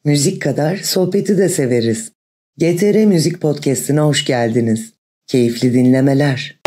Müzik kadar sohbeti de severiz. GTR Müzik Podcast'ine hoş geldiniz. Keyifli dinlemeler.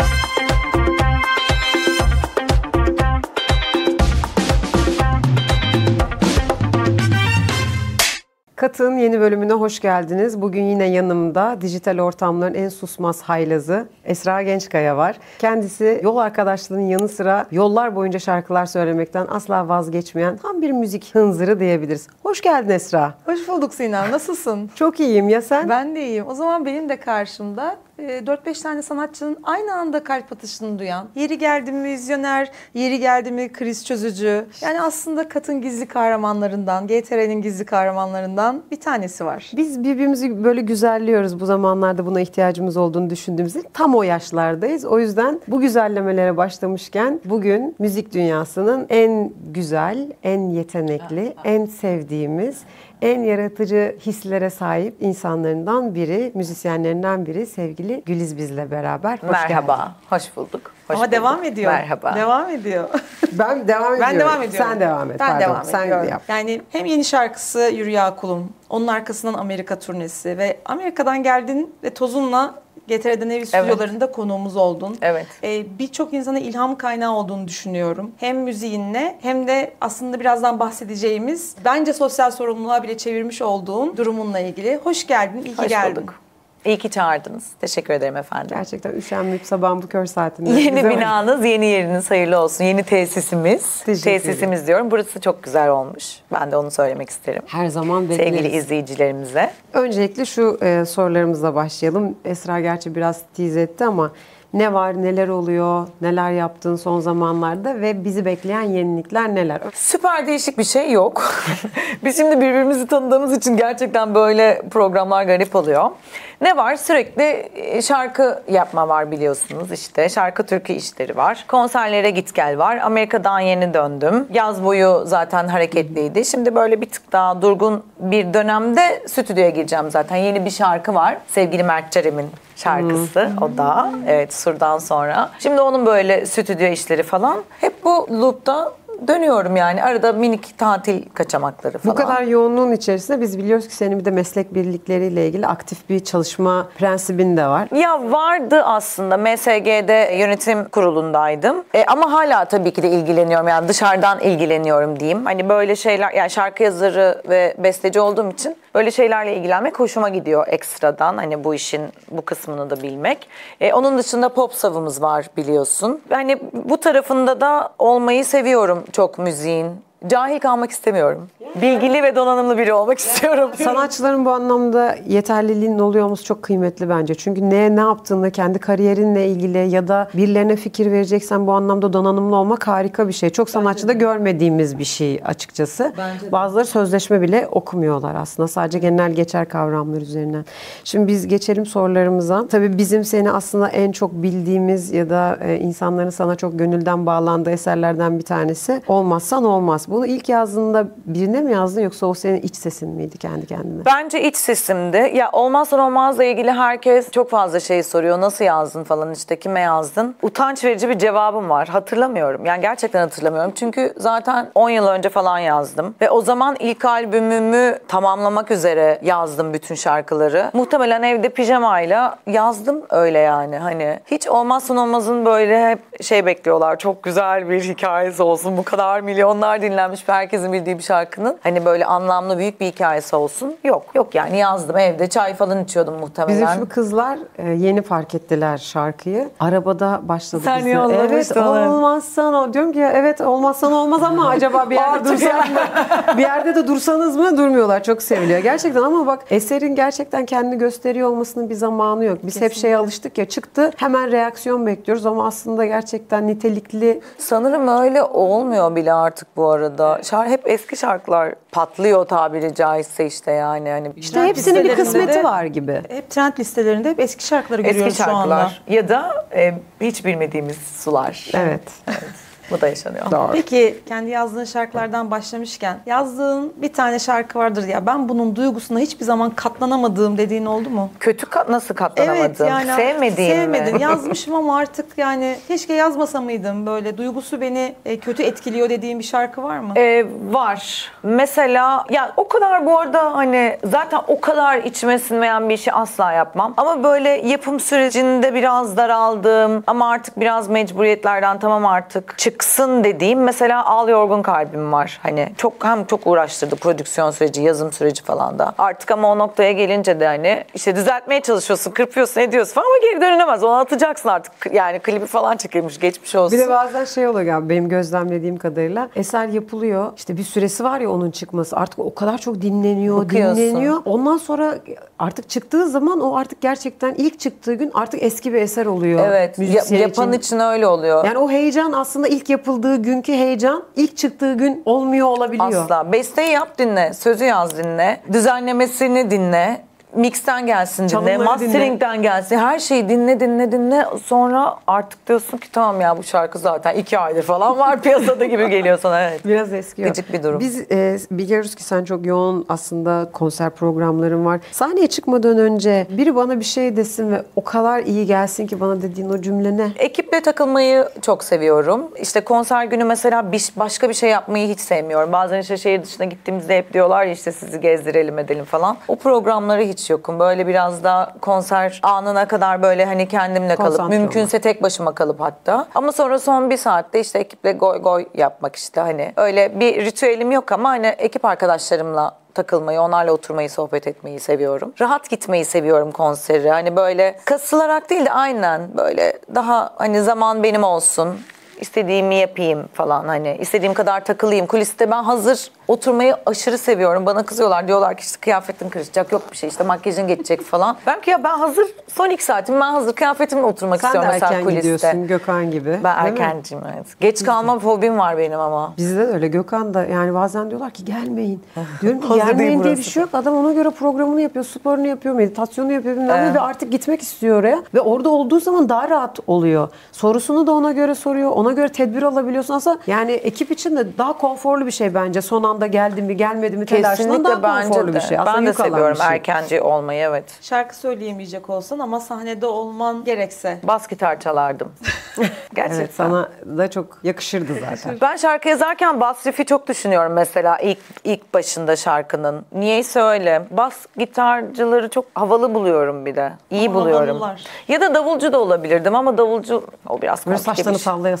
Kat'ın yeni bölümüne hoş geldiniz. Bugün yine yanımda dijital ortamların en susmaz haylazı Esra Gençkaya var. Kendisi yol arkadaşlığının yanı sıra yollar boyunca şarkılar söylemekten asla vazgeçmeyen tam bir müzik hınzırı diyebiliriz. Hoş geldin Esra. Hoş bulduk Sinem. Nasılsın? Çok iyiyim. Ya sen? Ben de iyiyim. O zaman benim de karşımda 4-5 tane sanatçının aynı anda kalp atışını duyan, yeri geldi mi vizyoner, yeri geldi mi kriz çözücü. Yani aslında Kat'ın gizli kahramanlarından, GTR'nin gizli kahramanlarından bir tanesi var. Biz birbirimizi böyle güzelliyoruz bu zamanlarda, buna ihtiyacımız olduğunu düşündüğümüzde. Tam o yaşlardayız. O yüzden bu güzellemelere başlamışken bugün müzik dünyasının en güzel, en yetenekli, en sevdiğimiz, en yaratıcı hislere sahip insanlarından biri, müzisyenlerinden biri sevgili Güliz bizle beraber. Hoş Merhaba, geldin. hoş bulduk. Hoş Ama bulduk. devam ediyor. Merhaba. Devam ediyor. Ben devam ediyorum. Ben devam ediyorum. Sen devam et. Ben Pardon. devam Sen ediyorum. yap. Yani hem yeni şarkısı Yürü Ya Kulum, onun arkasından Amerika turnesi ve Amerika'dan geldin ve tozunla GTR'de Nevi stüdyolarında konuğumuz oldun. Evet. Birçok insana ilham kaynağı olduğunu düşünüyorum. Hem müziğinle hem de aslında birazdan bahsedeceğimiz bence sosyal sorumluluğa bile çevirmiş olduğun durumunla ilgili. Hoş geldin, iyi ki geldin. Hoş bulduk. İyi ki çağırdınız. Teşekkür ederim efendim. Gerçekten üşenmeyip sabahın bu kör saatinde. Yeni binanız, yeni yeriniz hayırlı olsun. Yeni tesisimiz. Tesisimiz diyorum. Burası çok güzel olmuş. Ben de onu söylemek isterim. Her zaman bekleriz. Sevgili izleyicilerimize. Öncelikle şu sorularımızla başlayalım. Esra gerçi biraz tease etti ama ne var, neler oluyor, neler yaptın son zamanlarda ve bizi bekleyen yenilikler neler? Süper değişik bir şey yok. Biz şimdi birbirimizi tanıdığımız için gerçekten böyle programlar garip oluyor. Ne var? Sürekli şarkı yapma var biliyorsunuz işte. Şarkı türkü işleri var. Konserlere git gel var. Amerika'dan yeni döndüm. Yaz boyu zaten hareketliydi. Şimdi böyle bir tık daha durgun bir dönemde stüdyoya gireceğim zaten. Yeni bir şarkı var. Sevgili Mert Cerem'in şarkısı o da. Evet, Sur'dan sonra. Şimdi onun böyle stüdyo işleri falan. Hep bu loop'ta dönüyorum yani. Arada minik tatil kaçamakları falan. Bu kadar yoğunluğun içerisinde biz biliyoruz ki senin bir de meslek birlikleriyle ilgili aktif bir çalışma prensibin de var. Ya vardı aslında. MSG'de yönetim kurulundaydım. Ama hala tabii ki de ilgileniyorum. Yani dışarıdan ilgileniyorum diyeyim. Hani böyle şeyler, yani şarkı yazarı ve besteci olduğum için böyle şeylerle ilgilenmek hoşuma gidiyor ekstradan. Hani bu işin bu kısmını da bilmek. Onun dışında pop savımız var biliyorsun. Hani bu tarafında da olmayı seviyorum çok müziğin. Cahil kalmak istemiyorum. Bilgili ve donanımlı biri olmak istiyorum. Sanatçıların bu anlamda yeterliliğinin oluyor olması çok kıymetli bence. Çünkü ne yaptığını, kendi kariyerinle ilgili ya da birilerine fikir vereceksen bu anlamda donanımlı olmak harika bir şey. Çok sanatçıda görmediğimiz bir şey açıkçası. Bazıları sözleşme bile okumuyorlar aslında. Sadece genel geçer kavramlar üzerinden. Şimdi biz geçelim sorularımıza. Tabii bizim seni aslında en çok bildiğimiz ya da insanların sana çok gönülden bağlandığı eserlerden bir tanesi Olmazsan Olmaz. Bunu ilk yazdığında birine mi yazdın yoksa o senin iç sesin miydi kendi kendine? Bence iç sesimdi. Ya Olmazsan Olmaz'la ilgili herkes çok fazla şey soruyor. Nasıl yazdın falan, işte kime yazdın? Utanç verici bir cevabım var. Hatırlamıyorum. Yani gerçekten hatırlamıyorum. Çünkü zaten 10 yıl önce falan yazdım. Ve o zaman ilk albümümü tamamlamak üzere yazdım bütün şarkıları. Muhtemelen evde pijamayla yazdım öyle yani. Hani hiç Olmazsan Olmaz'ın böyle hep şey bekliyorlar. Çok güzel bir hikayesi olsun. Bu kadar milyonlar dinlenmiş herkesin bildiği bir şarkının hani böyle anlamlı büyük bir hikayesi olsun. Yok yani yazdım evde, çay falan içiyordum muhtemelen. Bizim şu kızlar yeni fark ettiler şarkıyı. Arabada başladı Sen bize. yollamıştın. Evet, olmazsan o. Diyorum ki ya, evet olmazsan olmaz ama acaba bir yerde dursan mı? Bir yerde de dursanız mı? Durmuyorlar. Çok seviliyor. Gerçekten ama bak eserin gerçekten kendini gösteriyor olmasının bir zamanı yok. Biz hep şeye alıştık ya, çıktı hemen reaksiyon bekliyoruz ama aslında gerçekten nitelikli. Sanırım öyle olmuyor bile artık bu arada. Hep eski şarkılar patlıyor tabiri caizse işte yani. Hani İşte hepsinin bir kısmeti var gibi. Hep trend listelerinde hep eski şarkıları görüyoruz eski şarkılar. Şu anda. Ya da hiç bilmediğimiz sular. Evet. Bu da yaşanıyor. Doğru. Peki kendi yazdığın şarkılardan başlamışken yazdığın bir tane şarkı vardır ya, ben bunun duygusuna hiçbir zaman katlanamadığım dediğin oldu mu? Kötü nasıl katlanamadım? Evet, yani Sevmediğim mi? yazmışım ama artık yani keşke yazmasa mıydım, böyle duygusu beni kötü etkiliyor dediğin bir şarkı var mı? Var. Mesela ya o kadar, bu arada hani zaten o kadar içime sinmeyen bir işi asla yapmam. Ama böyle yapım sürecinde biraz daraldım ama artık biraz mecburiyetlerden tamam artık çıksın dediğim mesela Al Yorgun Kalbim var. Hani çok uğraştırdı prodüksiyon süreci, yazım süreci falan da. Artık ama o noktaya gelince de hani işte düzeltmeye çalışıyorsun, kırpıyorsun, ediyorsun falan ama geri dönülemez. Onu atacaksın artık. Yani klibi falan çekilmiş, geçmiş olsun. Bir de bazen şey oluyor ya, benim gözlemlediğim kadarıyla eser yapılıyor. İşte bir süresi var ya onun çıkması. Artık o kadar çok dinleniyor. Ondan sonra artık çıktığı zaman o artık gerçekten ilk çıktığı gün artık eski bir eser oluyor. Evet. Yapan için öyle oluyor. Yani o heyecan aslında ilk yapıldığı günkü heyecan ilk çıktığı gün olmuyor olabiliyor. Asla. Besteyi yap dinle, sözü yaz dinle, düzenlemesini dinle. Mix'ten gelsin dinle, Çalımları mastering'den gelsin. Her şeyi dinle. Sonra artık diyorsun ki tamam ya bu şarkı zaten 2 aydır falan var piyasada gibi geliyor sana. Evet. Biraz eski. Gıcık bir durum. Biz biliyoruz ki sen çok yoğun aslında konser programların var. Sahneye çıkmadan önce biri bana bir şey desin ve o kadar iyi gelsin ki bana dediğin o cümle ne? Ekiple takılmayı çok seviyorum. İşte konser günü mesela başka bir şey yapmayı hiç sevmiyorum. Bazen işte şehir dışına gittiğimizde hep diyorlar ya işte sizi gezdirelim edelim falan. O programları hiç yokum. Böyle biraz da konser anına kadar böyle hani kendimle kalıp, mümkünse tek başıma kalıp hatta. Ama sonra son bir saatte işte ekiple goy yapmak işte hani öyle bir ritüelim yok ama hani ekip arkadaşlarımla takılmayı, onlarla oturmayı, sohbet etmeyi seviyorum. Rahat gitmeyi seviyorum konseri. Hani böyle kasılarak değil de aynen böyle daha hani zaman benim olsun. İstediğimi yapayım falan, hani istediğim kadar takılayım. Kuliste ben hazır oturmayı aşırı seviyorum. Bana kızıyorlar, diyorlar ki işte kıyafetin karışacak, yok bir şey işte makyajın geçecek falan. Ben ki ya ben hazır, son 2 saatim ben hazır kıyafetimle oturmak istiyorum mesela kuliste. Sen de erken gidiyorsun Gökhan gibi. Ben erkenciyim, evet. Geç kalma fobim var benim ama. Bizde de öyle. Gökhan da yani bazen diyorlar ki gelmeyin. Diyorum ki gelmeyin diye bir şey yok. Adam ona göre programını yapıyor, sporunu yapıyor, meditasyonu yapıyor bilmem ve artık gitmek istiyor oraya. Ve orada olduğu zaman daha rahat oluyor. Sorusunu da ona göre soruyor. Ona göre tedbir alabiliyorsun. Aslında yani ekip için de daha konforlu bir şey bence. Son anda geldi mi gelmedi mi telaşından daha konforlu bir şey. Aslında ben de seviyorum erkenci olmayı, evet. Şarkı söyleyemeyecek olsan ama sahnede olman gerekse. Bas gitar çalardım. Gerçekten. Evet, sana da çok yakışırdı zaten. Ben şarkı yazarken bas riff'i çok düşünüyorum mesela ilk başında şarkının. Niyeyse öyle. Bas gitarcıları çok havalı buluyorum bir de. İyi Ama buluyorum. havalılar. Ya da davulcu da olabilirdim ama davulcu o biraz Böyle komplike saçlarını bir şey. sallaya.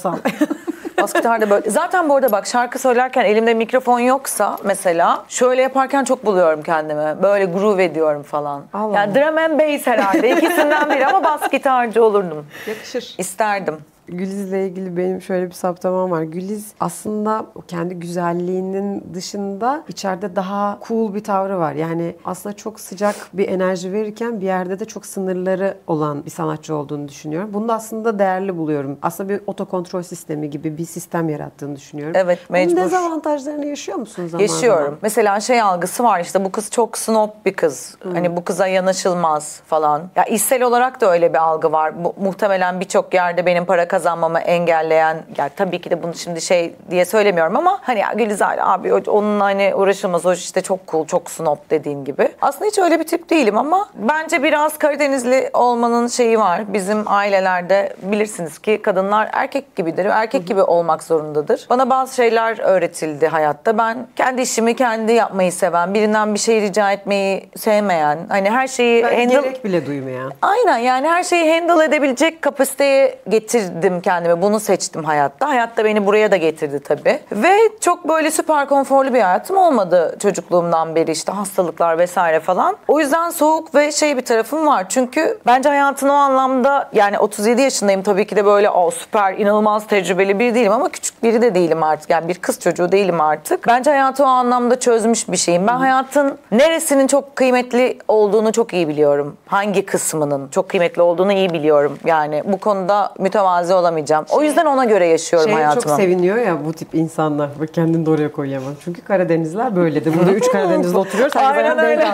Bas gitar da böyle. Zaten bu arada bak şarkı söylerken elimde mikrofon yoksa mesela şöyle yaparken çok buluyorum kendimi. Böyle groove ediyorum falan. Allah Yani drum and bass herhalde. İkisinden biri ama bas gitarcı olurdum. Yakışır. İsterdim. Güliz'le ilgili benim şöyle bir saptamam var. Güliz aslında kendi güzelliğinin dışında içeride daha cool bir tavrı var. Yani aslında çok sıcak bir enerji verirken bir yerde de çok sınırları olan bir sanatçı olduğunu düşünüyorum. Bunu da aslında değerli buluyorum. Aslında bir otokontrol sistemi gibi bir sistem yarattığını düşünüyorum. Evet, mecbur. Bunun dezavantajlarını yaşıyor musun zaman Yaşıyorum. zaman? Mesela şey algısı var işte bu kız çok snob bir kız. Hani bu kıza yanaşılmaz falan. Ya içsel olarak da öyle bir algı var. Muhtemelen birçok yerde benim para kazanmamı engelleyen, yani tabii ki de bunu şimdi şey diye söylemiyorum ama hani ya Gülizar abi onunla hani uğraşılmaz, o işte çok cool, çok snob dediğin gibi. Aslında hiç öyle bir tip değilim ama bence biraz Karadenizli olmanın şeyi var. Bizim ailelerde bilirsiniz ki kadınlar erkek gibidir. Erkek gibi olmak zorundadır. Bana bazı şeyler öğretildi hayatta. Ben kendi işimi kendi yapmayı seven, birinden bir şey rica etmeyi sevmeyen, hani her şeyi Gerek bile duymayan. Aynen, yani her şeyi handle edebilecek kapasiteye getirdim kendimi. Bunu seçtim hayatta. Hayat da beni buraya da getirdi tabii. Ve çok böyle süper konforlu bir hayatım olmadı çocukluğumdan beri, işte hastalıklar vesaire falan. O yüzden soğuk ve şey bir tarafım var. Çünkü bence hayatın o anlamda, yani 37 yaşındayım tabii ki de böyle süper inanılmaz tecrübeli biri değilim ama küçük biri de değilim artık. Yani bir kız çocuğu değilim artık. Bence hayatı o anlamda çözmüş bir şeyim. Ben hayatın neresinin çok kıymetli olduğunu çok iyi biliyorum. Hangi kısmının çok kıymetli olduğunu iyi biliyorum. Yani bu konuda mütevazi olamayacağım. O yüzden ona göre yaşıyorum hayatımı. Çok seviniyor ya bu tip insanlar. Bak kendini de oraya koyamam. Çünkü Karadenizler böyledir. Burada 3 Karadeniz'de oturuyoruz. Aynen öyle.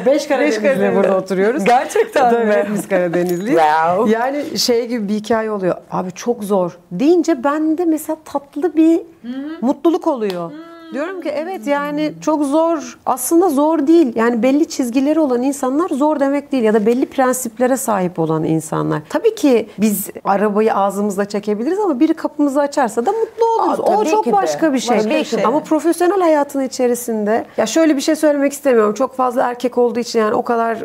5 Karadeniz'de burada oturuyoruz. Gerçekten mi? Hepimiz Karadenizliyiz. Wow. Yani şey gibi bir hikaye oluyor. Abi çok zor deyince ben bende mesela tatlı bir mutluluk oluyor. Diyorum ki evet yani çok zor, aslında zor değil. Yani belli çizgileri olan insanlar zor demek değil ya da belli prensiplere sahip olan insanlar. Tabii ki biz arabayı ağzımızla çekebiliriz ama biri kapımızı açarsa da mutlu oluruz. O tabii çok ki de. başka bir şey. Başka bir şey. Ama profesyonel hayatın içerisinde ya şöyle bir şey söylemek istemiyorum. Çok fazla erkek olduğu için yani o kadar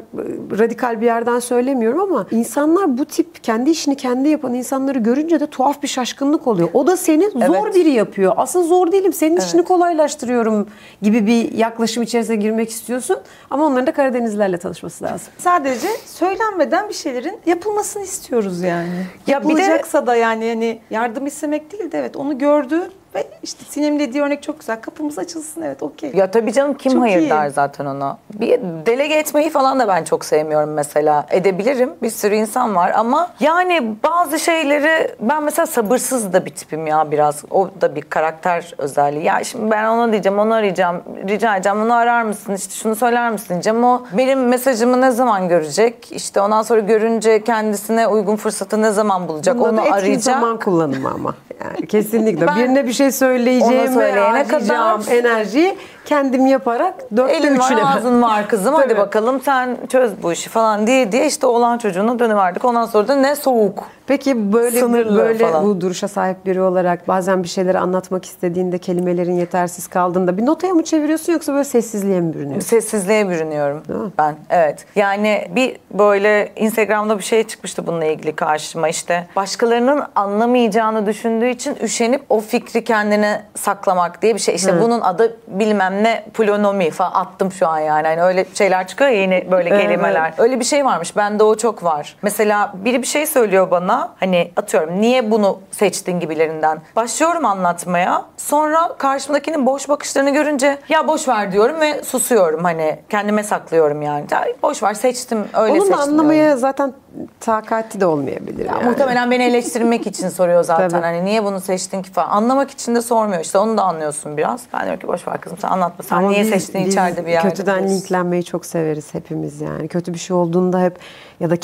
radikal bir yerden söylemiyorum ama insanlar bu tip kendi işini kendi yapan insanları görünce de tuhaf bir şaşkınlık oluyor. O da seni zor biri yapıyor. Aslında zor değilim. Senin işini kolaylaştırıyorum gibi bir yaklaşım içerisine girmek istiyorsun. Ama onların da Karadenizlerle tanışması lazım. Sadece söylenmeden bir şeylerin yapılmasını istiyoruz yani. Ya bir de- Yapılacaksa da yani yardım istemek değil de evet onu gördü ve işte Sinem'in dediği örnek çok güzel. Kapımız açılsın, evet, okey. Ya tabii canım, kim Çok hayır iyi. der zaten ona. Bir delege etmeyi falan da ben çok sevmiyorum mesela. Edebilirim. Bir sürü insan var ama yani bazı şeyleri ben mesela sabırsız da bir tipim ya biraz. O da bir karakter özelliği. Ya şimdi ben ona diyeceğim, onu arayacağım, rica edeceğim, onu arar mısın, işte şunu söyler misin diyeceğim. O benim mesajımı ne zaman görecek? İşte ondan sonra görünce kendisine uygun fırsatı ne zaman bulacak? Bunda da onu etkin arayacak. zaman kullanımı ama. Yani kesinlikle. Ben- Birine bir şey söyleyeceğim Ona söyleyene ve harcayacağım kadar- enerjiyi kendim yaparak dörtte Elin var, üçüne. ağzın var kızım, hadi Tabii. bakalım sen çöz bu işi falan diye işte oğlan çocuğuna dönüverdik. Ondan sonra da ne soğuk. Peki böyle Sınırlı falan. bu duruşa sahip biri olarak bazen bir şeyleri anlatmak istediğinde kelimelerin yetersiz kaldığında bir notaya mı çeviriyorsun yoksa böyle sessizliğe mi bürünüyorsun? Sessizliğe bürünüyorum Değil mi? ben. Evet. Yani bir böyle Instagram'da bir şey çıkmıştı bununla ilgili karşıma, işte başkalarının anlamayacağını düşündüğü için üşenip o fikri kendine saklamak diye bir şey. İşte bunun adı bilmem ne plonomi falan, attım şu an yani. Hani öyle şeyler çıkıyor ya yeni böyle kelimeler. Öyle bir şey varmış. Bende o çok var. Mesela biri bir şey söylüyor bana. Hani atıyorum niye bunu seçtin gibilerinden. Başlıyorum anlatmaya. Sonra karşımdakinin boş bakışlarını görünce ya boş ver diyorum ve susuyorum. Hani kendime saklıyorum yani. Ya boş ver, seçtim, öyle Onun da seçtim. anlamaya zaten takati de olmayabilir yani. Muhtemelen beni eleştirmek için soruyor zaten. Tabii. Hani niye bunu seçtin ki falan. Anlamak için de sormuyor. İşte onu da anlıyorsun biraz. Ben diyorum ki boş ver kızım, sen anlatma. Sen Ama niye biz- seçtin biz içeride bir yerde. kötüden biliyorsun. linklenmeyi çok severiz hepimiz yani. Kötü bir şey olduğunda hep ya da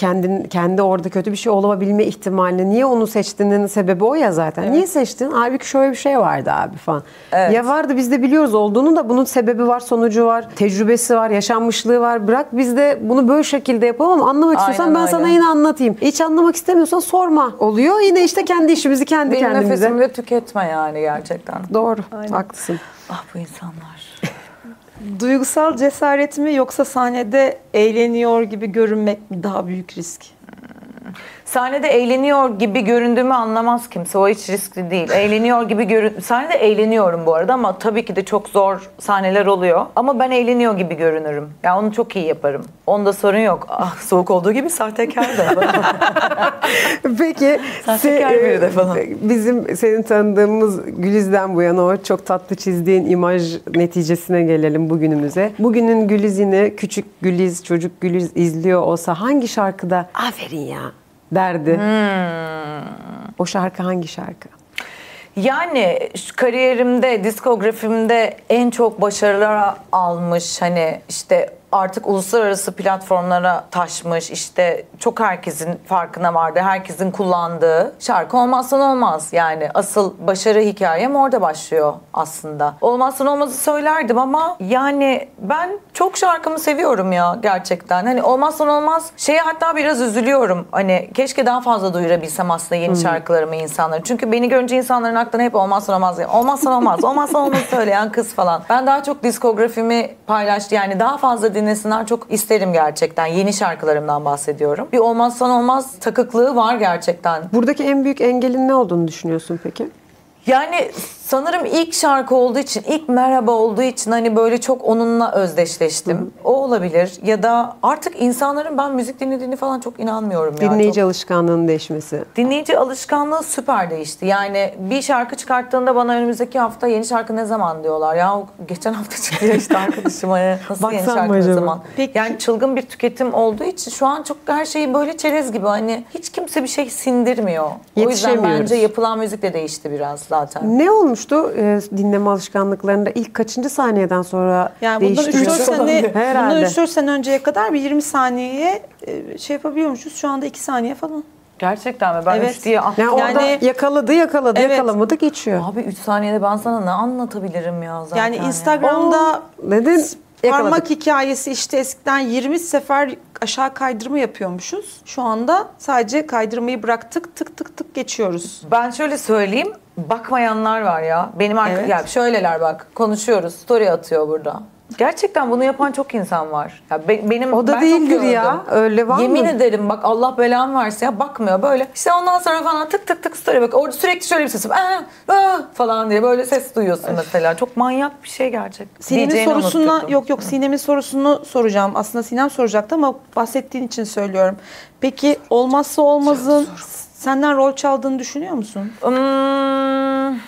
kendi orada kötü bir şey olabilme ihtimalini, niye onu seçtiğinin sebebi o ya zaten. Niye seçtin? Halbuki şöyle bir şey vardı abi falan. Evet. Ya vardı, biz de biliyoruz olduğunu da bunun sebebi var, sonucu var, tecrübesi var, yaşanmışlığı var. Bırak biz de bunu böyle şekilde yapalım ama anlamak Aynen istiyorsan ben öyle. sana yine anlatayım. Hiç anlamak istemiyorsan sorma oluyor. Yine işte kendi işimizi kendi Benim kendimize. nefesimi de tüketme yani gerçekten. Doğru. Aynen. Haklısın. Ah bu insanlar. Duygusal cesaret mi yoksa sahnede eğleniyor gibi görünmek mi daha büyük risk? Sahnede eğleniyor gibi göründüğümü anlamaz kimse. O hiç riskli değil. Eğleniyor gibi sahnede eğleniyorum bu arada ama tabii ki de çok zor sahneler oluyor. Ama ben eğleniyor gibi görünürüm. Yani onu çok iyi yaparım. Onda sorun yok. Ah, soğuk olduğu gibi sahtekar da. Peki Sahtekar biri de falan. bizim senin tanıdığımız Güliz'den bu yana o çok tatlı çizdiğin imaj neticesine gelelim bugünümüze. Bugünün Güliz'ini küçük Güliz, çocuk Güliz izliyor olsa hangi şarkıda aferin ya derdi? O şarkı hangi şarkı? Yani şu kariyerimde, diskografimde en çok başarılar almış, hani işte artık uluslararası platformlara taşmış, işte çok herkesin farkına vardı, herkesin kullandığı şarkı Olmazsan Olmaz. Yani asıl başarı hikayem orada başlıyor aslında. Olmazsan Olmaz'ı söylerdim ama yani ben çok şarkımı seviyorum ya gerçekten. Hani Olmazsan Olmaz şeye hatta biraz üzülüyorum. Hani keşke daha fazla duyurabilsem aslında yeni şarkılarımı insanlara. Çünkü beni görünce insanların aklına hep Olmazsan Olmaz. Olmazsan Olmaz, Olmazsan Olmaz söyleyen kız falan. Ben daha çok diskografimi paylaştı. Yani daha fazla dinlesinler çok isterim gerçekten. Yeni şarkılarımdan bahsediyorum. Bir Olmazsan Olmaz takıklığı var gerçekten. Buradaki en büyük engelin ne olduğunu düşünüyorsun peki? Yani sanırım ilk şarkı olduğu için, ilk merhaba olduğu için hani böyle çok onunla özdeşleştim. O olabilir. Ya da artık insanların ben müzik dinlediğini falan çok inanmıyorum ya. Dinleyici Çok- alışkanlığının değişmesi. Dinleyici alışkanlığı süper değişti. Yani bir şarkı çıkarttığında bana önümüzdeki hafta yeni şarkı ne zaman diyorlar. Ya geçen hafta çıktı ya işte arkadaşım. Hani nasıl yeni Baksam mı şarkı ne acaba? zaman? Peki. Yani çılgın bir tüketim olduğu için şu an çok her şeyi böyle çerez gibi. Hani hiç kimse bir şey sindirmiyor. O yüzden Yetişemiyoruz. bence yapılan müzik de değişti biraz zaten. Ne olmuştu dinleme alışkanlıklarında ilk kaçıncı saniyeden sonra Yani bundan değişti? 3-4 sene, Herhalde. bundan 3-4 sene önceye kadar bir 20 saniyeye şey yapabiliyormuşuz. Şu anda 2 saniye falan. Gerçekten mi? Ben Evet. 3 diye attım. Yani orada Yani- yakaladı, Evet. yakalamadı, geçiyor. Abi 3 saniyede ben sana ne anlatabilirim ya zaten Yani ya. Instagram'da Neden? Yakaladık. parmak hikayesi işte eskiden 20 sefer aşağı kaydırma yapıyormuşuz. Şu anda sadece kaydırmayı bıraktık, tık tık tık geçiyoruz. Ben şöyle söyleyeyim, bakmayanlar var ya. Benim Evet. ya şöyleler bak, konuşuyoruz, story atıyor burada. Gerçekten bunu yapan çok insan var. Ya benim O da ben çok değildir gördüm. ya. Öyle var Yemin mı? ederim bak Allah belamı versin ya bakmıyor böyle. İşte ondan sonra falan tık tık tık story bak. Orada sürekli şöyle bir sesim falan diye böyle ses duyuyorsun mesela. Çok manyak bir şey gerçekten. Sinem'in Diyeceğini sorusuna unuttum. yok Sinem'in sorusunu soracağım. Aslında Sinem soracaktı ama bahsettiğin için söylüyorum. Peki olmazsa olmazın senden rol çaldığını düşünüyor musun?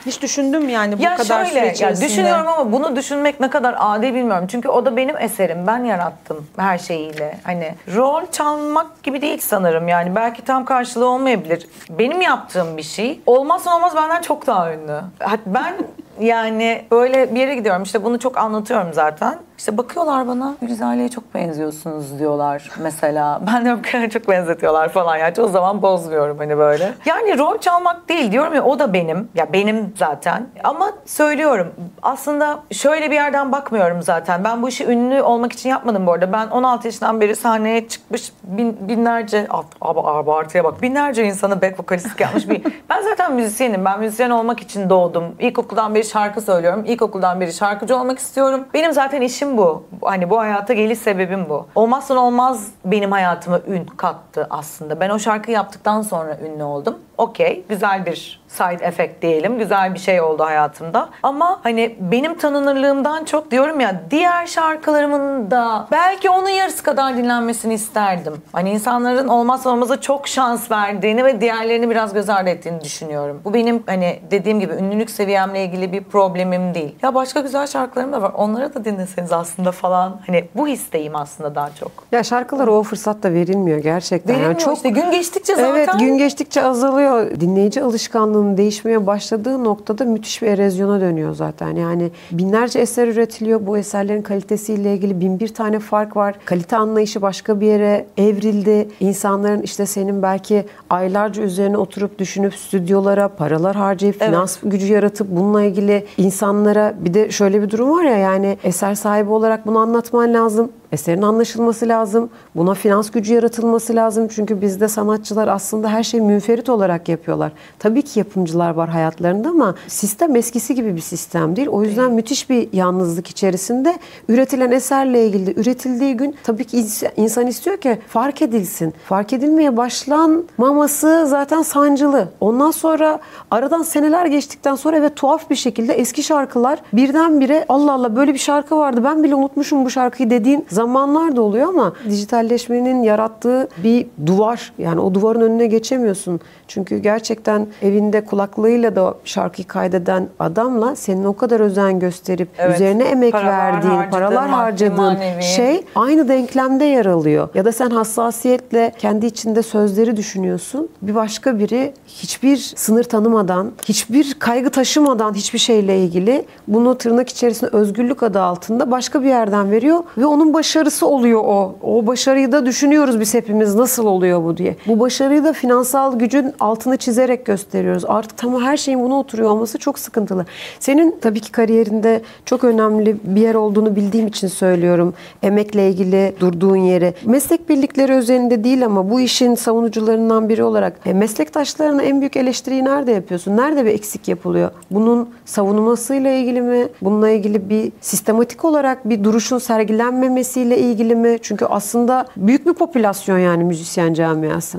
Hiç düşündün mü yani bu Ya kadar şöyle, süre ya içerisinde? düşünüyorum ama bunu düşünmek ne kadar adil bilmiyorum. Çünkü o da benim eserim. Ben yarattım her şeyiyle. Hani rol çalmak gibi değil sanırım. Yani belki tam karşılığı olmayabilir. Benim yaptığım bir şey olmazsa olmaz benden çok daha ünlü. Hatta ben yani böyle bir yere gidiyorum. İşte bunu çok anlatıyorum zaten. İşte bakıyorlar bana, Gülizar'la çok benziyorsunuz diyorlar mesela. Ben diyorum ki çok benzetiyorlar falan. Yani o zaman bozmuyorum hani böyle. Yani rol çalmak değil diyorum ya, o da benim. Ya benim zaten. Ama söylüyorum aslında şöyle bir yerden bakmıyorum zaten. Ben bu işi ünlü olmak için yapmadım bu arada. Ben 16 yaşından beri sahneye çıkmış binlerce, abartıya bak, binlerce insanı back vokalistlik yapmış bir. Ben zaten müzisyenim. Ben müzisyen olmak için doğdum. İlkokuldan beri şarkı söylüyorum. İlkokuldan beri şarkıcı olmak istiyorum. Benim zaten işim bu. Hani bu hayata geliş sebebim bu. Olmazsa olmaz benim hayatıma ün kattı aslında. Ben o şarkıyı yaptıktan sonra ünlü oldum. Okey, güzel bir side effect diyelim. Güzel bir şey oldu hayatımda. Ama hani benim tanınırlığımdan çok diyorum ya, diğer şarkılarımın da belki onun yarısı kadar dinlenmesini isterdim. Hani insanların olmazsa olmaza çok şans verdiğini ve diğerlerini biraz göz ardı ettiğini düşünüyorum. Bu benim hani dediğim gibi ünlülük seviyemle ilgili bir problemim değil. Ya başka güzel şarkılarım da var. Onları da dinleseniz aslında falan. Hani bu histeyim aslında daha çok. Ya şarkılara o fırsat da verilmiyor gerçekten. Verilmiyor Yani çok işte, gün geçtikçe zaten. Evet, gün geçtikçe azalıyor. Dinleyici alışkanlığının değişmeye başladığı noktada müthiş bir erozyona dönüyor zaten. Yani binlerce eser üretiliyor. Bu eserlerin kalitesiyle ilgili bin bir tane fark var. Kalite anlayışı başka bir yere evrildi. İnsanların işte senin belki aylarca üzerine oturup düşünüp stüdyolara paralar harcayıp finans gücü yaratıp bununla ilgili insanlara, bir de şöyle bir durum var ya, yani eser sahibi olarak bunu anlatman lazım. Eserin anlaşılması lazım. Buna finans gücü yaratılması lazım. Çünkü bizde sanatçılar aslında her şeyi münferit olarak yapıyorlar. Tabii ki yapımcılar var hayatlarında ama sistem eskisi gibi bir sistem değil. O yüzden müthiş bir yalnızlık içerisinde üretilen eserle ilgili üretildiği gün tabii ki insan istiyor ki fark edilsin. Fark edilmeye başlanmaması zaten sancılı. Ondan sonra aradan seneler geçtikten sonra ve tuhaf bir şekilde eski şarkılar birdenbire Allah Allah böyle bir şarkı vardı, ben bile unutmuşum bu şarkıyı dediğin zamanlar da oluyor ama dijitalleşmenin yarattığı bir duvar. Yani o duvarın önüne geçemiyorsun. Çünkü gerçekten evinde kulaklığıyla da şarkıyı kaydeden adamla senin o kadar özen gösterip üzerine emek verdiğin, paralar harcadığın şey aynı denklemde yer alıyor. Ya da sen hassasiyetle kendi içinde sözleri düşünüyorsun. Bir başka biri hiçbir sınır tanımadan, hiçbir kaygı taşımadan hiçbir şeyle ilgili bunu tırnak içerisinde özgürlük adı altında başka bir yerden veriyor ve onun başarısı oluyor o. O başarıyı da düşünüyoruz biz hepimiz, nasıl oluyor bu diye. Bu başarıyı da finansal gücün altını çizerek gösteriyoruz. Artık tam her şeyin buna oturuyor olması çok sıkıntılı. Senin tabii ki kariyerinde çok önemli bir yer olduğunu bildiğim için söylüyorum. Emekle ilgili durduğun yeri. Meslek birlikleri özelinde değil ama bu işin savunucularından biri olarak meslektaşlarına en büyük eleştiriyi nerede yapıyorsun? Nerede bir eksik yapılıyor? Bunun savunulmasıyla ilgili mi? Bununla ilgili bir sistematik olarak bir duruşun sergilenmemesiyle ilgili mi? Çünkü aslında büyük bir popülasyon yani müzisyen camiası.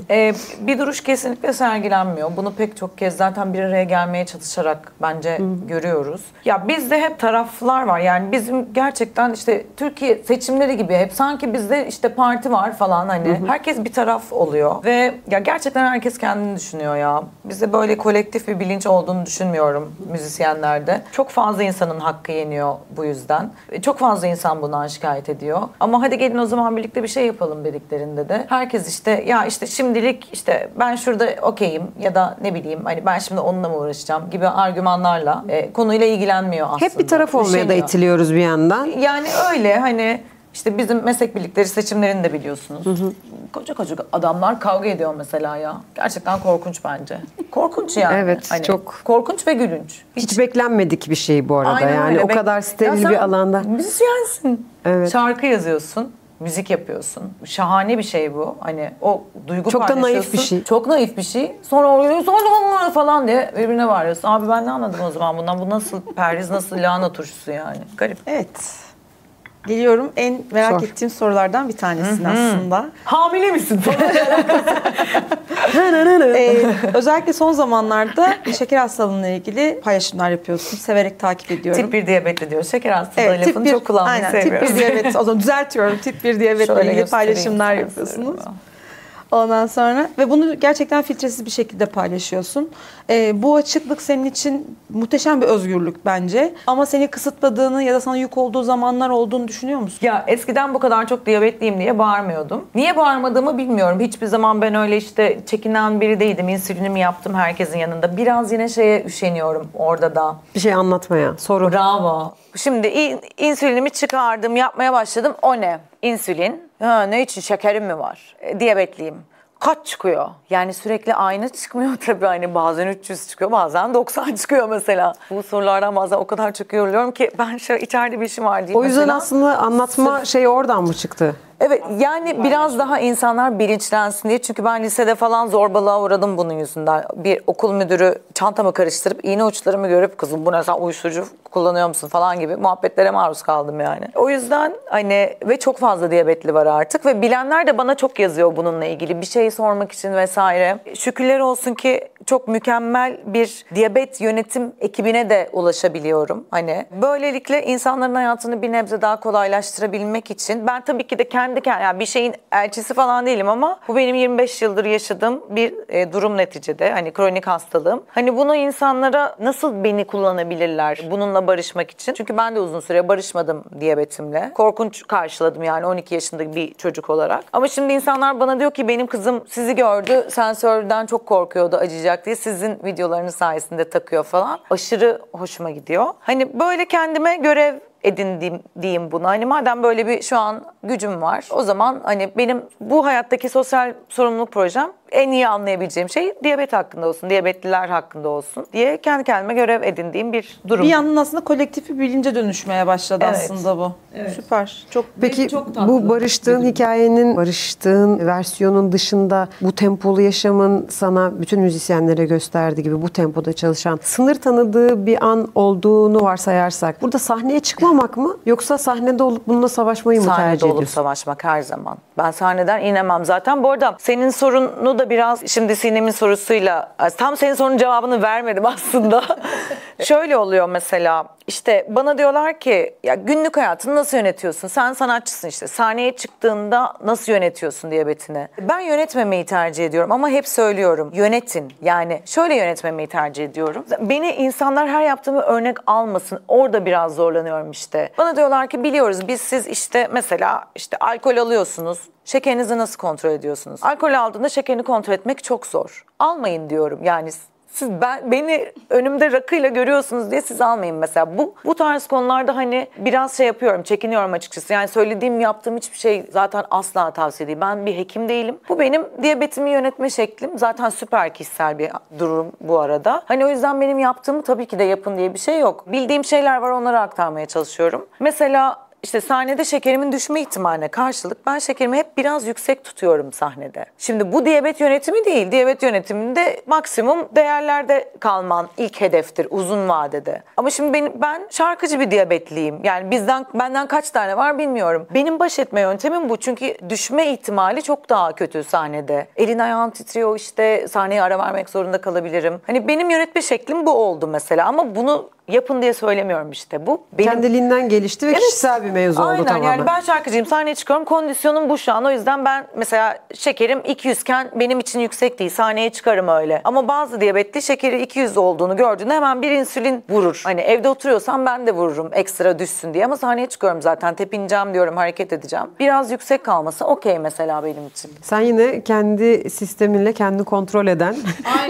Bir duruş kesinlikle sergilenmiyor. Bunu pek çok kez zaten bir araya gelmeye çalışarak bence görüyoruz. Ya bizde hep taraflar var. Yani bizim gerçekten işte Türkiye seçimleri gibi hep sanki bizde işte parti var falan hani. Herkes bir taraf oluyor ve ya gerçekten herkes kendini düşünüyor ya. Bizde böyle kolektif bir bilinç olduğunu düşünmüyorum müzisyenlerde. Çok fazla insanın hakkı yeniyor bu yüzden. Çok fazla insan bundan şikayet ediyor. Ama hadi gelin o zaman birlikte bir şey yapalım dediklerinde de herkes işte ya işte şimdilik işte ben şurada okeyim ya da ne bileyim hani ben şimdi onunla mı uğraşacağım gibi argümanlarla konuyla ilgilenmiyor aslında. Hep bir taraf olmaya da itiliyoruz bir yandan. Yani öyle hani işte bizim meslek birlikleri seçimlerini de biliyorsunuz. koca koca adamlar kavga ediyor mesela ya. Gerçekten korkunç bence. Korkunç yani. Evet, hani, çok. Korkunç ve gülünç. Hiç beklenmedik bir şey bu arada. Aynen Yani öyle. o kadar steril bir alanda. Müzisyensin. Evet. Şarkı yazıyorsun. Müzik yapıyorsun. Şahane bir şey bu. Hani o duygu Çok da paylaşıyorsun. naif bir şey. Çok naif bir şey. Sonra oraya sonra falan diye birbirine bağırıyorsun. Abi ben ne anladım o zaman bundan? Bu nasıl perhiz, nasıl lahana turşusu yani? Garip. Evet. Geliyorum en merak Sor. ettiğim sorulardan bir tanesini aslında. Hamile misin? Özellikle son zamanlarda şeker hastalığıyla ilgili paylaşımlar yapıyorsun. Severek takip ediyorum. Tip 1 diyabetli diyor. Şeker hastalığı Evet, lafını çok kullanmayı aynen, sevmiyoruz. Tip 1 diyabet. O zaman düzeltiyorum. Tip 1 diyabetle Şöyle ilgili göstereyim paylaşımlar sana yapıyorsunuz. sorumu. Ondan sonra ve bunu gerçekten filtresiz bir şekilde paylaşıyorsun. Bu açıklık senin için muhteşem bir özgürlük bence. Ama seni kısıtladığını ya da sana yük olduğu zamanlar olduğunu düşünüyor musun? Ya eskiden bu kadar çok diyabetliyim diye bağırmıyordum. Niye bağırmadığımı bilmiyorum. Hiçbir zaman ben öyle işte çekinen biri değildim. İnsülinimi yaptım herkesin yanında. Biraz yine şeye üşeniyorum orada da. Bir şey anlatmaya. Soru. Bravo. Şimdi insülinimi çıkardım, yapmaya başladım. O ne? İnsülin. Ha, ne için? Şekerim mi var? Diyabetliyim. Kaç çıkıyor? Yani sürekli aynı çıkmıyor tabii. Hani bazen 300 çıkıyor, bazen 90 çıkıyor mesela. Bu sorulardan bazen o kadar çok yoruluyorum ki ben içeride bir işim var diye. O yüzden mesela, aslında anlatma şeyi oradan mı çıktı? evet yani biraz daha insanlar bilinçlensin diye. Çünkü ben lisede falan zorbalığa uğradım bunun yüzünden. Bir okul müdürü çantamı karıştırıp iğne uçlarımı görüp kızım bu ne sen uyuşturucu kullanıyor musun falan gibi muhabbetlere maruz kaldım yani. O yüzden hani ve çok fazla diyabetli var artık ve bilenler de bana çok yazıyor bununla ilgili bir şey sormak için vesaire. Şükürler olsun ki çok mükemmel bir diyabet yönetim ekibine de ulaşabiliyorum. Hani böylelikle insanların hayatını bir nebze daha kolaylaştırabilmek için ben tabii ki de kendi yani bir şeyin elçisi falan değilim ama bu benim 25 yıldır yaşadığım bir durum neticede. Hani kronik hastalığım. Hani bunu insanlara nasıl beni kullanabilirler bununla barışmak için? Çünkü ben de uzun süre barışmadım diyabetimle. Korkunç karşıladım yani 12 yaşındaki bir çocuk olarak. Ama şimdi insanlar bana diyor ki benim kızım sizi gördü, sensörden çok korkuyordu, acıyacak diye sizin videolarınız sayesinde takıyor falan. Aşırı hoşuma gidiyor. Hani böyle kendime görev edindiğim diyeyim bunu. Hani madem böyle bir şu an gücüm var o zaman hani benim bu hayattaki sosyal sorumluluk projem en iyi anlayabileceğim şey diyabet hakkında olsun, diyabetliler hakkında olsun diye kendi kendime görev edindiğim bir durum. Bir yandan aslında kolektif bir bilince dönüşmeye başladı Evet. aslında bu. Evet. Süper. Çok Peki çok tatlı. bu barıştığın hikayenin, barıştığın versiyonun dışında bu tempolu yaşamın sana bütün müzisyenlere gösterdiği gibi bu tempoda çalışan sınır tanıdığı bir an olduğunu varsayarsak burada sahneye çıkmamak mı yoksa sahnede olup bununla savaşmayı mı Sahnede tercih olup ediyorsun? savaşmak her zaman. Ben sahneden inemem zaten. Bu arada senin sorunu da biraz şimdi Sinem'in sorusuyla tam senin sorunun cevabını vermedim aslında. Şöyle oluyor mesela işte bana diyorlar ki ya günlük hayatını nasıl yönetiyorsun? Sen sanatçısın işte. Sahneye çıktığında nasıl yönetiyorsun diyabetini? Ben yönetmemeyi tercih ediyorum ama hep söylüyorum. Yönetin. Yani şöyle yönetmemeyi tercih ediyorum. Beni insanlar her yaptığımı örnek almasın. Orada biraz zorlanıyorum işte. Bana diyorlar ki biliyoruz biz siz işte mesela işte alkol alıyorsunuz. Şekerinizi nasıl kontrol ediyorsunuz? Alkol aldığında şekerini kontrol etmek çok zor. Almayın diyorum. Yani siz beni önümde rakıyla görüyorsunuz diye siz almayın mesela. Bu tarz konularda hani biraz şey yapıyorum, çekiniyorum açıkçası. Yani söylediğim, yaptığım hiçbir şey zaten asla tavsiye değil. Ben bir hekim değilim. Bu benim diyabetimi yönetme şeklim. Zaten süper kişisel bir durum bu arada. Hani o yüzden benim yaptığımı tabii ki de yapın diye bir şey yok. Bildiğim şeyler var, onları aktarmaya çalışıyorum. Mesela İşte sahnede şekerimin düşme ihtimaline karşılık ben şekerimi hep biraz yüksek tutuyorum sahnede. Şimdi bu diyabet yönetimi değil. Diyabet yönetiminde maksimum değerlerde kalman ilk hedeftir uzun vadede. Ama şimdi ben şarkıcı bir diyabetliyim. Yani benden kaç tane var bilmiyorum. Benim baş etme yöntemim bu. Çünkü düşme ihtimali çok daha kötü sahnede. Elin ayağın titriyor işte sahneye ara vermek zorunda kalabilirim. Hani benim yönetme şeklim bu oldu mesela ama bunu yapın diye söylemiyorum işte. Bu benim Kendiliğinden gelişti ve kişisel bir mevzu oldu aynen, tamamen. yani ben şarkıcıyım, sahneye çıkıyorum, kondisyonum bu şu an. O yüzden ben mesela şekerim 200 iken benim için yüksek değil, sahneye çıkarım öyle. Ama bazı diyabetli şekeri 200 olduğunu gördüğünde hemen bir insülin vurur. Hani evde oturuyorsam ben de vururum ekstra düşsün diye ama sahneye çıkıyorum zaten, tepineceğim diyorum, hareket edeceğim. Biraz yüksek kalması okey mesela benim için. Sen yine kendi sisteminle kendi kontrol eden,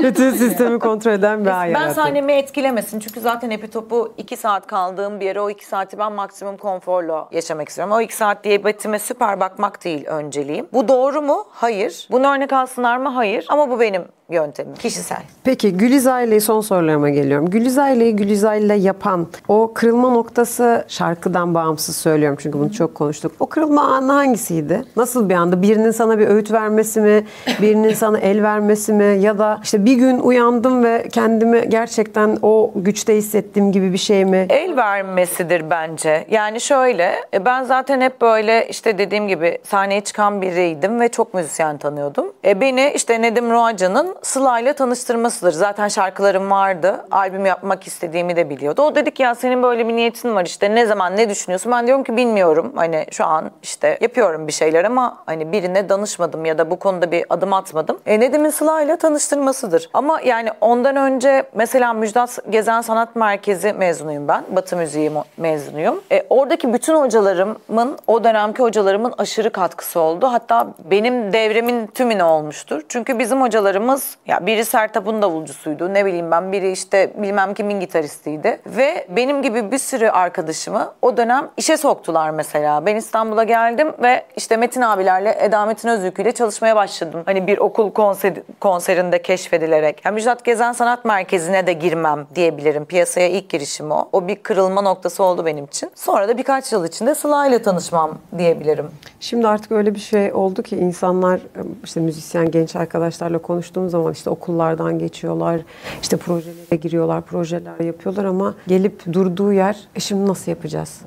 bütün sistemi kontrol eden bir hayat. Ben sahnemi etkilemesin çünkü zaten hep topu 2 saat kaldığım bir yere o 2 saati ben maksimum konforla yaşamak istiyorum. O 2 saat diyabetime süper bakmak değil önceliğim. Bu doğru mu? Hayır. Bunu örnek alsınlar mı? Hayır. Ama bu benim yöntemim. Kişisel. Peki Gülizar'la son sorularıma geliyorum. Gülizar'la yapan o kırılma noktası, şarkıdan bağımsız söylüyorum çünkü bunu çok konuştuk. O kırılma anı hangisiydi? Nasıl bir anda? Birinin sana bir öğüt vermesi mi? Birinin sana el vermesi mi? Ya da işte bir gün uyandım ve kendimi gerçekten o güçte hissettiğim gibi bir şey mi? El vermesidir bence. Yani şöyle, ben zaten hep böyle işte dediğim gibi sahneye çıkan biriydim ve çok müzisyen tanıyordum. Beni işte Nedim Roaca'nın Sıla ile tanıştırmasıdır. Zaten şarkılarım vardı. Albüm yapmak istediğimi de biliyordu. O dedi ki ya senin böyle bir niyetin var işte ne zaman ne düşünüyorsun? Ben diyorum ki bilmiyorum. Hani şu an işte yapıyorum bir şeyler ama hani birine danışmadım ya da bu konuda bir adım atmadım. Nedim'in Sıla ile tanıştırmasıdır. Ama yani ondan önce mesela Müjdat Gezen Sanat Merkezi mezunuyum ben. Batı müziği mezunuyum. Oradaki bütün hocalarımın, o dönemki hocalarımın aşırı katkısı oldu. Hatta benim devremin tümüne olmuştur. Çünkü bizim hocalarımız ya biri Sertab'ın davulcusuydu. Ne bileyim ben biri işte bilmem kimin gitaristiydi. Ve benim gibi bir sürü arkadaşımı o dönem işe soktular mesela. Ben İstanbul'a geldim ve işte Metin abilerle Eda Metin Özülkü ile çalışmaya başladım. Hani bir okul konserinde keşfedilerek. Yani Müjdat Gezen Sanat Merkezi'ne de girmem diyebilirim. Piyasaya ilk girişim o. O bir kırılma noktası oldu benim için. Sonra da birkaç yıl içinde Sıla ile tanışmam diyebilirim. Şimdi artık öyle bir şey oldu ki insanlar işte müzisyen genç arkadaşlarla konuştuğum zaman işte okullardan geçiyorlar, işte projelere giriyorlar, projeler yapıyorlar ama gelip durduğu yer şimdi nasıl yapacağız?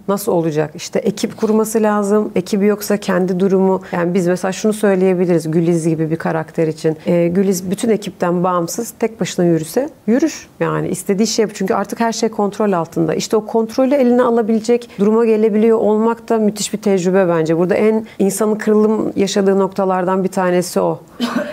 Nasıl olacak? İşte ekip kurması lazım. Ekibi yoksa kendi durumu. Yani biz mesela şunu söyleyebiliriz Güliz gibi bir karakter için. Güliz bütün ekipten bağımsız tek başına yürüse yürür. Yani istediği şey yapıyor. Çünkü artık her şey kontrol altında. İşte o kontrolü eline alabilecek duruma gelebiliyor olmak da müthiş bir tecrübe bence. Burada en insanın kırılım yaşadığı noktalardan bir tanesi o.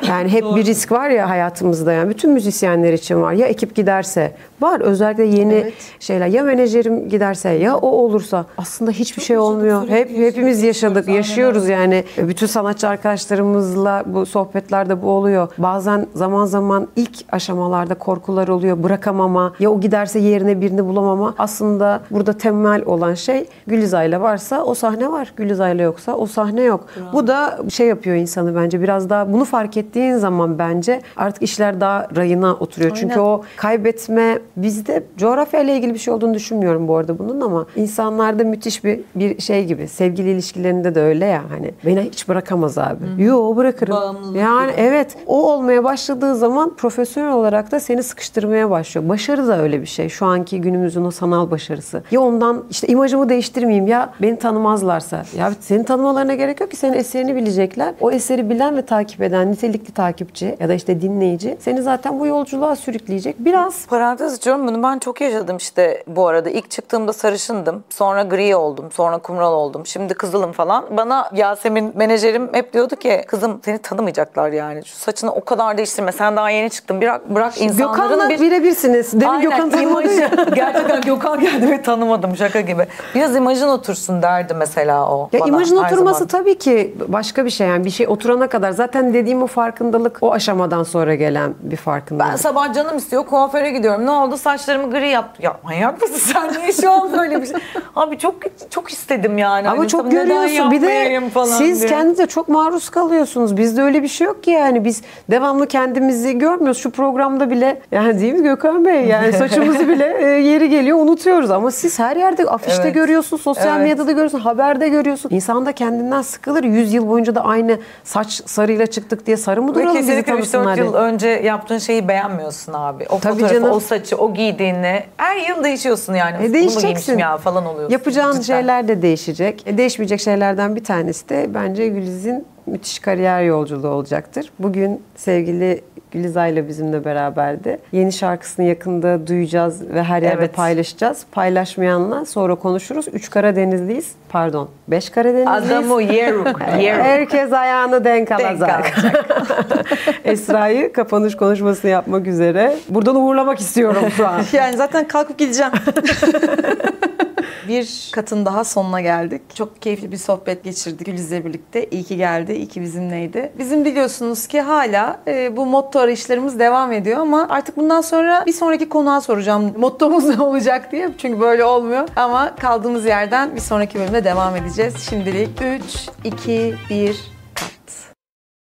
Yani hep bir risk var ya hayatımızda yani. Bütün müzisyenler için var. Ya ekip giderse var. Özellikle yeni şeyler. Ya menajerim giderse ya o olursa aslında hiçbir şey olmuyor. Hepimiz yaşadık. Yaşıyoruz yani. Bütün sanatçı arkadaşlarımızla bu sohbetlerde bu oluyor. Bazen zaman zaman ilk aşamalarda korkular oluyor. Bırakamama. Ya o giderse yerine birini bulamama. Aslında burada temel olan şey Gülizar'la varsa o sahne var. Gülizar'la yoksa o sahne yok. Bravo. Bu da şey yapıyor insanı bence. Biraz daha bunu fark ettiğin zaman bence artık işler daha rayına oturuyor. Aynen. Çünkü o kaybetme bizde coğrafyayla ilgili bir şey olduğunu düşünmüyorum bu arada bunun ama insanlarda müthiş bir şey gibi. Sevgili ilişkilerinde de öyle ya hani beni hiç bırakamaz abi. Yo bırakırım. Bağımlılık yani gibi. Evet o olmaya başladığı zaman profesyonel olarak da seni sıkıştırmaya başlıyor. Başarı da öyle bir şey. Şu anki günümüzün o sanal başarısı. Ya ondan işte imajımı değiştirmeyeyim ya beni tanımazlarsa. Ya seni tanımalarına gerek yok ki senin eserini bilecekler. O eseri bilen ve takip eden nitelikli takipçi ya da işte dinleyici seni zaten bu yolculuğa sürükleyecek. Biraz parantez açıyorum bunu ben çok yaşadım işte bu arada. İlk çıktığımda sarışındım. Sonra gri oldum. Sonra kumral oldum. Şimdi kızılım falan. Bana Yasemin menajerim hep diyordu ki kızım seni tanımayacaklar yani. Şu saçını o kadar değiştirme. Sen daha yeni çıktın. Bırak insanların Gökhan'la birebirsiniz. Demin aynen, Gökhan tanımadı ya. Gerçekten Gökhan geldi ve tanımadım şaka gibi. Biraz imajın otursun derdi mesela o. Ya bana, imajın oturması zaman. Tabii ki başka bir şey yani. Bir şey oturana kadar zaten dediğim o farkındalık o aşamadan sonra gelen bir farkındalık. Ben sabah canım istiyor kuaföre gidiyorum. Ne oldu? Saçlarımı gri yaptım. Ya manyak mısın sen? Niye şu an böyle bir şey? Abi çok istedim yani. Ama hani çok görüyorsun. Bir de siz kendinize çok maruz kalıyorsunuz. Bizde öyle bir şey yok ki yani. Biz devamlı kendimizi görmüyoruz. Şu programda bile yani değil mi Gökhan Bey? Yani saçımızı bile yeri geliyor unutuyoruz. Ama siz her yerde afişte evet. görüyorsun. Sosyal medyada görüyorsun. Haberde görüyorsun. İnsan da kendinden sıkılır. 100 yıl boyunca da aynı saç sarıyla çıktık diye sarı mı duralım bizi tanısınlar? 3-4 yıl önce yaptığın şeyi beğenmiyorsun abi. O tabii fotoğrafı, canım. o saçı, o giydiğini her yıl değişiyorsun yani. Değişeceksin. Ya falan oluyorsun. Yapacağın cidden. şeyler de değişecek. Değişmeyecek şeylerden bir tanesi de bence Güliz'in müthiş kariyer yolculuğu olacaktır. Bugün sevgili Gülizar'la bizimle beraberdi. Yeni şarkısını yakında duyacağız ve her yerde paylaşacağız. Paylaşmayanla sonra konuşuruz. 3 Karadenizliyiz. Pardon 5 Karadenizliyiz. Adamı yeruk. Herkes ayağını denk alacak. Esra'yı kapanış konuşmasını yapmak üzere. Buradan uğurlamak istiyorum şu an. Yani zaten kalkıp gideceğim. bir katın daha sonuna geldik. Çok keyifli bir sohbet geçirdik Güliz'le birlikte. İyi ki geldi, iyi ki bizimleydi. Bizim biliyorsunuz ki hala bu motto arayışlarımız devam ediyor ama artık bundan sonra bir sonraki konuğa soracağım. Mottomuz ne olacak diye. Çünkü böyle olmuyor. Ama kaldığımız yerden bir sonraki bölümde devam edeceğiz. Şimdilik 3, 2, 1...